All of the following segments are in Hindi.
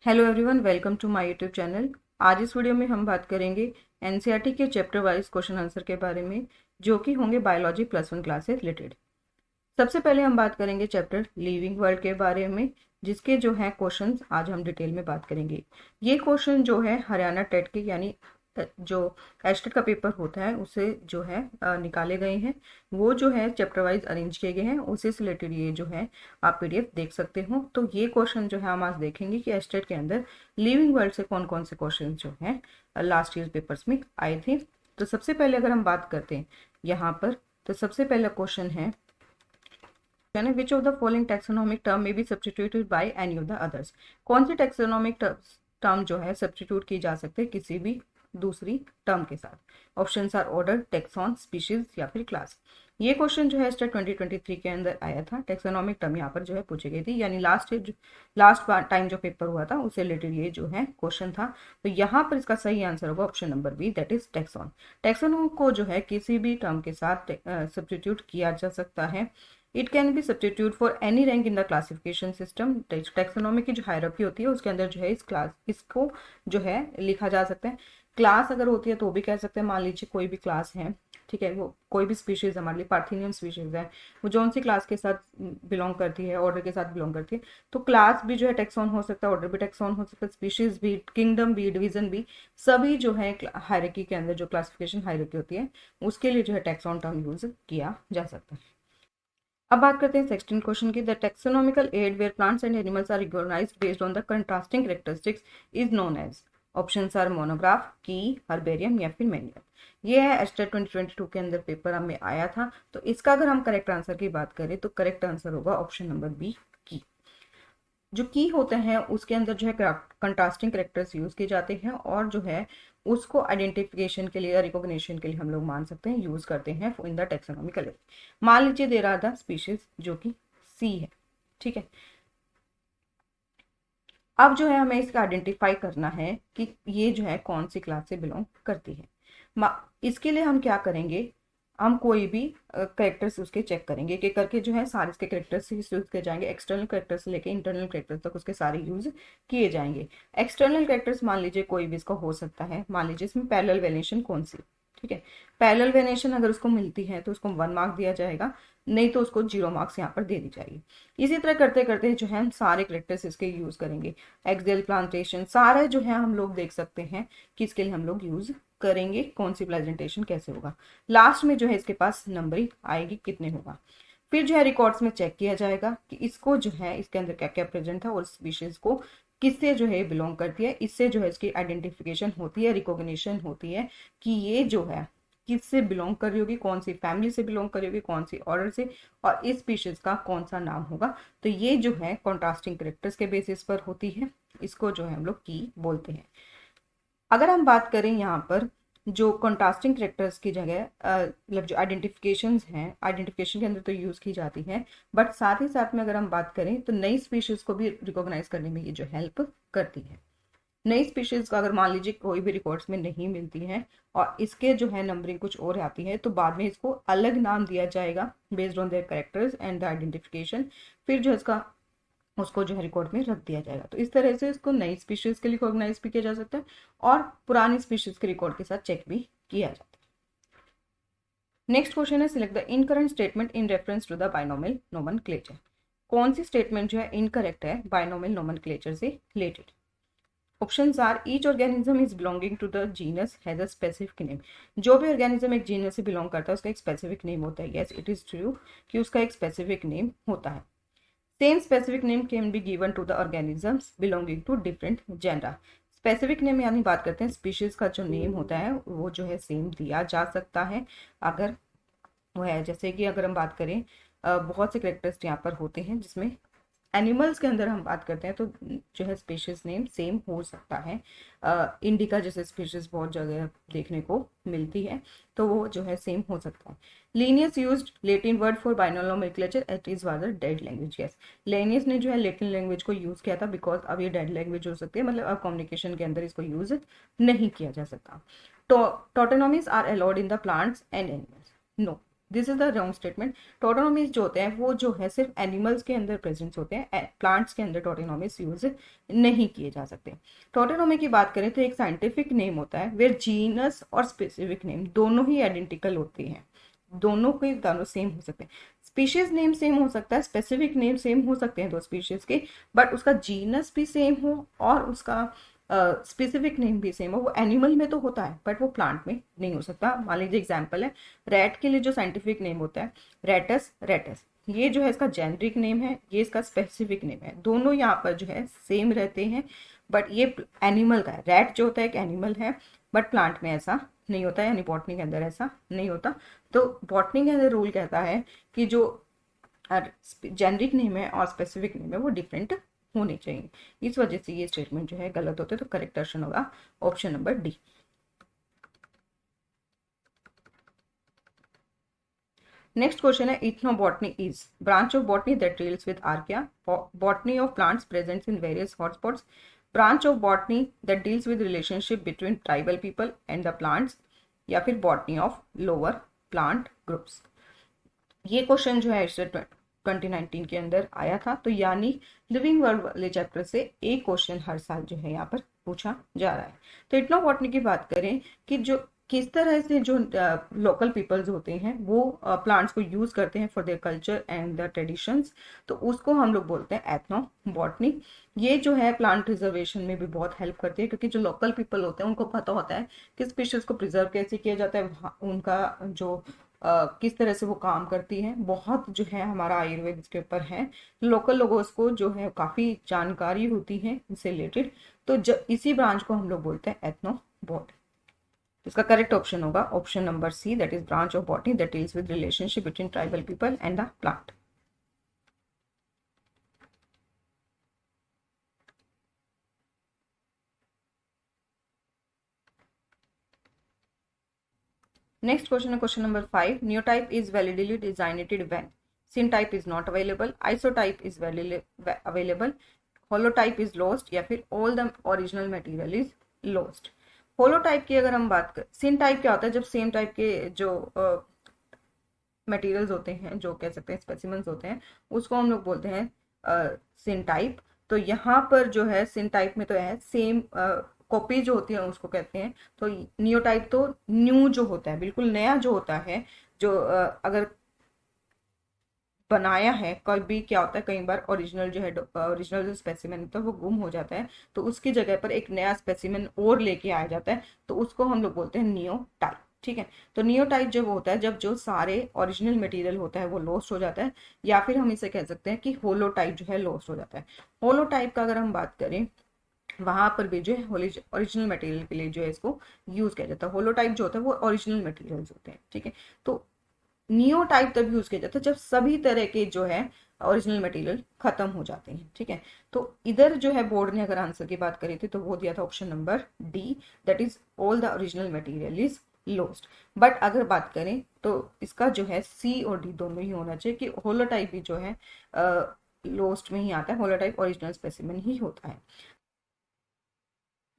Hello everyone, welcome to my YouTube channel. आज इस वीडियो में हम बात करेंगे एनसीईआरटी के चैप्टर वाइज क्वेश्चन आंसर के बारे में, जो कि होंगे बायोलॉजी +1 क्लास से रिलेटेड। सबसे पहले हम बात करेंगे चैप्टर लिविंग वर्ल्ड के बारे में, जिसके जो है क्वेश्चंस आज हम डिटेल में बात करेंगे। ये क्वेश्चन जो है हरियाणा टेट के यानी जो एस्टेट का पेपर होता है उसे जो है निकाले गए हैं। वो जो है चैप्टर वाइज अरेंज किए गए हैं, उसी से रिलेटेड ये जो है आप पीडीएफ देख सकते हो। तो ये क्वेश्चन जो है हम आज देखेंगे कि एस्टेट के अंदर लिविंग वर्ल्ड से कौन कौन से क्वेश्चन जो है लास्ट ईयर पेपर्स में आए थे। तो सबसे पहले अगर हम बात करते हैं यहाँ पर, तो सबसे पहला क्वेश्चन है which of the following taxonomic term may be substituted by any of the others. कौन सी टैक्सोनॉमिक टर्म जो है सब्स्टिट्यूट की जा सकते हैं किसी भी दूसरी टर्म के साथ। Options are order, taxon, species या फिर क्लास। ये क्वेश्चन जो है स्टेट 2023 के अंदर आया था। टेक्सोनॉमिक टर्म यहाँ पर जो है पूछी गई थी, यानी लास्ट टाइम जो पेपर हुआ था उससे रिलेटेड ये जो है क्वेश्चन था। तो यहाँ पर इसका सही आंसर होगा option number B, that is taxon. Taxon को जो है किसी भी टर्म के साथ सब्स्टिट्यूट किया जा सकता है। It can be substitute for any rank in the classification system. Taxonomy की जो हायरार्की होती है उसके अंदर जो है इसको जो है लिखा जा सकता है। क्लास अगर होती है तो भी कह सकते हैं। मान लीजिए कोई भी क्लास है, ठीक है, वो कोई भी स्पीशीज हमारे लिए पार्थिनियम स्पीशीज है, वो जौन सी क्लास के साथ बिलोंग करती है, ऑर्डर के साथ बिलोंग करती है, तो क्लास भी जो है टेक्सॉन हो सकता है, ऑर्डर भी टेक्सॉन हो सकता है, स्पीशीज भी, किंगडम भी, डिवीजन भी, सभी जो है हायरार्की के अंदर जो क्लासिफिकेशन हायरार्की होती है उसके लिए जो है टेक्सॉन टर्म यूज किया जा सकता है। अब बात करते हैं 16 क्वेश्चन की। The taxonomical aid where plants and animals are recognised based on the contrasting characteristics is known as. Options are monograph, key, herbarium या फिर मैनुअल। ये है एस्टेट 2022 के अंदर पेपर हमें आया था। तो इसका अगर हम करेक्ट आंसर की बात करें तो करेक्ट आंसर होगा ऑप्शन नंबर बी, की। जो की होते हैं उसके अंदर जो है कंट्रास्टिंग कैरेक्टर्स यूज किए जाते हैं, और जो है उसको आइडेंटिफिकेशन के लिए या रिकॉग्निशन के लिए हम लोग मान सकते हैं यूज करते हैं इन द टेक्सोनॉमिकल। मान लीजिए दे रहा था स्पीशीज जो कि सी है, ठीक है। अब जो है हमें इसका आइडेंटिफाई करना है कि ये जो है कौन सी क्लास से बिलोंग करती है। इसके लिए हम क्या करेंगे, हम कोई भी करेक्टर्स उसके चेक करेंगे कि करके जो है सारे इसके करेक्टर्स यूज किए जाएंगे। एक्सटर्नल करेक्टर्स से लेके इंटरनल करेक्टर्स तक उसके सारे यूज किए जाएंगे। एक्सटर्नल करेक्टर्स मान लीजिए कोई भी इसका हो सकता है। मान लीजिए इसमें पैरेलल वेरिएशन कौन सी, ठीक है, पैरेलल वेरिएशन अगर उसको मिलती है तो उसको 1 मार्क दिया जाएगा, नहीं तो उसको 0 मार्क्स यहाँ पर दे दी जाएगी। इसी तरह करते करते जो है हम सारे करेक्टर्स इसके यूज करेंगे। एक्सेल प्लांटेशन सारे जो है हम लोग देख सकते हैं कि इसके लिए हम लोग यूज करेंगे कौन सी प्रेजेंटेशन कैसे होगा। लास्ट में जो है इसके पास नंबरिंग आएगी कितने होगा। फिर जो है रिकॉर्ड्स में चेक किया जाएगा कि इसको जो है इसके अंदर क्या क्या प्रेजेंट था और स्पीशीज को किससे जो है बिलोंग करती है। इससे जो है इसकी आइडेंटिफिकेशन होती है, रिकॉग्निशन होती है कि ये जो है किससे बिलोंग कर रही होगी, कौन सी फैमिली से बिलोंग कर रही होगी, कौन सी ऑर्डर से, और इस स्पीशीज का कौन सा नाम होगा। तो ये जो है कॉन्ट्रास्टिंग कैरेक्टर्स के बेसिस पर होती है। इसको जो है हम लोग की बोलते हैं। अगर हम बात करें यहाँ पर जो कॉन्ट्रास्टिंग कैरेक्टर्स की जगह मतलब जो आइडेंटिफिकेशंस हैं, आइडेंटिफिकेशन के अंदर तो यूज की जाती है, बट साथ ही साथ में अगर हम बात करें तो नई स्पीशीज को भी रिकॉग्नाइज करने में ये जो हेल्प करती है। नई स्पीशीज का अगर मान लीजिए कोई भी रिकॉर्ड्स में नहीं मिलती है और इसके जो है नंबरिंग कुछ और आती है, तो बाद में इसको अलग नाम दिया जाएगा based on their characters and the identification. फिर जो इसका उसको जो है रिकॉर्ड में रख दिया जाएगा। तो इस तरह से इसको नई स्पीशीज के लिए रिकॉग्नाइज भी किया जा सकता है और पुरानी स्पीशीज के रिकॉर्ड के साथ चेक भी किया जाता है। नेक्स्ट क्वेश्चन है select the incorrect statement in reference to the binomial nomenclature. कौन सी स्टेटमेंट जो है इनकरेक्ट है बाइनोमियल नोमेनक्लेचर से related. Options are each organism is belonging to the genus has a specific name. जो भी ऑर्गेनिज्म एक जीनस से बिलोंग करता है उसका एक स्पेसिफिक नेम होता है। यस, इट इज ट्रू कि उसका एक स्पेसिफिक नेम होता है। Same specific name can be given to the organisms belonging to different gender. Specific name यानी बात करते हैं स्पीशीज का जो नेम होता है वो जो है सेम दिया जा सकता है अगर वो है। जैसे कि अगर हम बात करें बहुत से करेक्टर्स यहाँ पर होते हैं जिसमें एनिमल्स के अंदर हम बात करते हैं तो जो है स्पीशीज नेम सेम हो सकता है। इंडिका जैसे स्पीशीज बहुत जगह देखने को मिलती है, तो वो जो है सेम हो सकता है। Linnaeus used Latin word for binomial nomenclature at is was a dead language. Yes, Linnaeus ने जो है लेटिन लैंग्वेज को यूज किया था बिकॉज अब ये डेड लैंग्वेज हो सकती है, मतलब अब कम्युनिकेशन के अंदर इसको यूज नहीं किया जा सकता। तो tautonymies are allowed in the plants and animals. No, this is the wrong statement. Tautonymies जो होते हैं वो जो है सिर्फ एनिमल्स के अंदर प्रेजेंट होते हैं, प्लांट्स के अंदर टोटोनॉमीज यूज नहीं किए जा सकते। टोटोनॉमी की बात करें तो एक साइंटिफिक नेम होता है वेयर जीनस और स्पेसिफिक नेम दोनों ही आइडेंटिकल होते हैं, दोनों के दोनों सेम हो सकते हैं। स्पीशीज नेम सेम हो सकता है, स्पेसिफिक नेम सेम हो सकते हैं दो स्पीशीज के, बट उसका जीनस भी सेम हो और उसका स्पेसिफिक नेम भी सेम हो। वो एनिमल में तो होता है बट वो प्लांट में नहीं हो सकता। मान लीजिए एग्जाम्पल है, रैट के लिए जो साइंटिफिक नेम होता है रेटस रेटस, ये जो है इसका जेनरिक नेम है, ये इसका स्पेसिफिक नेम है, दोनों यहाँ पर जो है सेम रहते हैं। बट ये एनिमल का है, रैट जो होता है एक एनिमल है, बट प्लांट में ऐसा नहीं होता है, यानी बॉटनी के अंदर ऐसा नहीं होता। तो बॉटनी के अंदर रूल कहता है कि जो जेनरिक नेम है और स्पेसिफिक नेम है वो डिफरेंट होने चाहिए। इस वजह से ये स्टेटमेंट जो है गलत होते हैं। तो करेक्ट ऑप्शन होगा option number D. Next question है ethnobotany is branch of botany that deals with archaea, botany of plants presents in various hotspots, branch of botany that deals with relationship between tribal people and the plants, या फिर botany of lower plant groups. ये क्वेश्चन जो है इससे 2019 के अंदर आया था। तो यानी लिविंग वर्ल्ड वाले चैप्टर से एक क्वेश्चन हर साल जो है यहाँ पर पूछा जा रहा है। तो इथनोबॉटनी की बात करें कि जो किस तरह से जो लोकल पीपल्स होते हैं वो प्लांट्स को यूज करते हैं for their culture and the traditions, तो उसको हम लोग बोलते हैं एथनोबॉटनी। ये जो है प्लांट प्रिजर्वेशन में भी बहुत हेल्प करती है, क्योंकि जो लोकल पीपल होते हैं उनको पता होता है कि स्पीशीज को प्रिजर्व कैसे किया जाता है, उनका जो किस तरह से वो काम करती है। बहुत जो है हमारा आयुर्वेद इसके ऊपर है, लोकल लोगों को जो है काफ़ी जानकारी होती है इससे रिलेटेड। तो इसी ब्रांच को हम लोग बोलते हैं एथनोबॉटनी। इसका करेक्ट ऑप्शन होगा option number C, that is branch of botany that deals with relationship between tribal people and the plant. Next question is question number 5. Neotype is validly designated when syntype is not available, isotype is available, holotype is lost, या फिर all the original material is lost। holotype की अगर हम बात करें, syntype क्या होता है, जब सेम टाइप के जो मटेरियल्स होते हैं, जो कह सकते हैं स्पेसिमेंस होते हैं, उसको हम लोग बोलते हैं syntype। तो यहाँ पर जो है syntype में तो है सेम कॉपी जो होती है उसको कहते हैं। तो नियोटाइप तो न्यू जो होता है, बिल्कुल नया जो होता है, जो अगर बनाया है, कभी क्या होता है कई बार ओरिजिनल जो है ओरिजिनल जो स्पेसिमेन होता है वो गुम हो जाता है, तो उसकी जगह पर एक नया स्पेसिमेन और लेके आया जाता है, तो उसको हम लोग बोलते हैं नियोटाइप। ठीक है, तो नियोटाइप जब होता है जब जो सारे ओरिजिनल मटेरियल होता है वो लॉस्ट हो जाता है, या फिर हम इसे कह सकते हैं कि होलोटाइप जो है लॉस्ट हो जाता है। होलोटाइप का अगर हम बात करें, वहां पर भी जो है ओरिजिनल मटेरियल के लिए जो है इसको यूज किया जाता है। होलोटाइप जो होता है वो ओरिजिनल मटेरियल्स होते हैं। ठीक है, तो नियो टाइप तब यूज किया जाता है जब सभी तरह के जो है ओरिजिनल मटेरियल खत्म हो जाते हैं। ठीक है, तो इधर जो है बोर्ड ने अगर आंसर की बात करी थी तो वो दिया था option number D, that is all the original material is lost. But अगर बात करें तो इसका जो है सी और डी दोनों ही होना चाहिए कि होलोटाइप भी जो है लॉस्ट में ही आता है, होलोटाइप ओरिजिनल स्पेसिमेन ही होता है।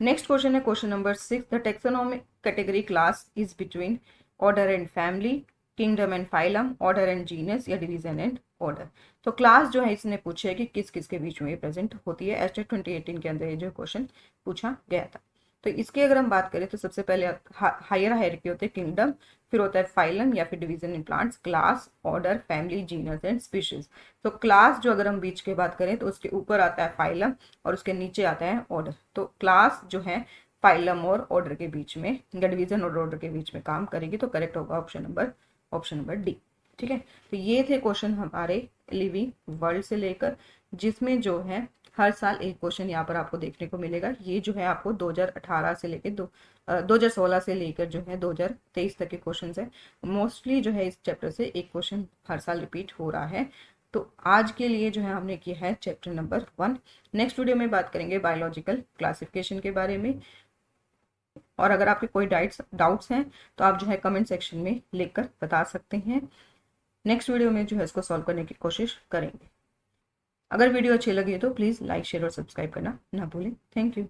नेक्स्ट क्वेश्चन है question number 6। The taxonomic category class is between order and family, kingdom and phylum, order and genus, या डिवीजन एंड ऑर्डर। तो क्लास जो है इसने पूछा है कि किस किस के बीच में ये प्रेजेंट होती है। एस्टेट 2018 के अंदर ये जो क्वेश्चन पूछा गया था। तो इसकी अगर हम बात करें तो सबसे पहले हायर हायरार्की होते हैं किंगडम, फिर होता है फाइलम या फिर division in plants, class, order, family, genus and species. तो क्लास जो अगर हम बीच की बात करें तो उसके ऊपर आता है फाइलम और उसके नीचे आता है ऑर्डर। तो क्लास जो है फाइलम और ऑर्डर के बीच में या डिवीजन और ऑर्डर के बीच में काम करेगी। तो करेक्ट होगा ऑप्शन नंबर डी। ठीक है, तो ये थे क्वेश्चन हमारे लिविंग वर्ल्ड से लेकर, जिसमें जो है हर साल एक क्वेश्चन यहाँ पर आपको देखने को मिलेगा। ये जो है आपको 2018 से लेकर 2016 से लेकर जो है 2023 तक के क्वेश्चन है। मोस्टली जो है इस चैप्टर से एक क्वेश्चन हर साल रिपीट हो रहा है। तो आज के लिए जो है हमने किया है चैप्टर नंबर 1। नेक्स्ट वीडियो में बात करेंगे बायोलॉजिकल क्लासिफिकेशन के बारे में। और अगर आपके कोई डाउट्स हैं तो आप जो है कमेंट सेक्शन में लिखकर बता सकते हैं। नेक्स्ट वीडियो में जो है इसको सॉल्व करने की कोशिश करेंगे। अगर वीडियो अच्छी लगी तो प्लीज़ लाइक, शेयर और सब्सक्राइब करना ना भूलें। Thank you.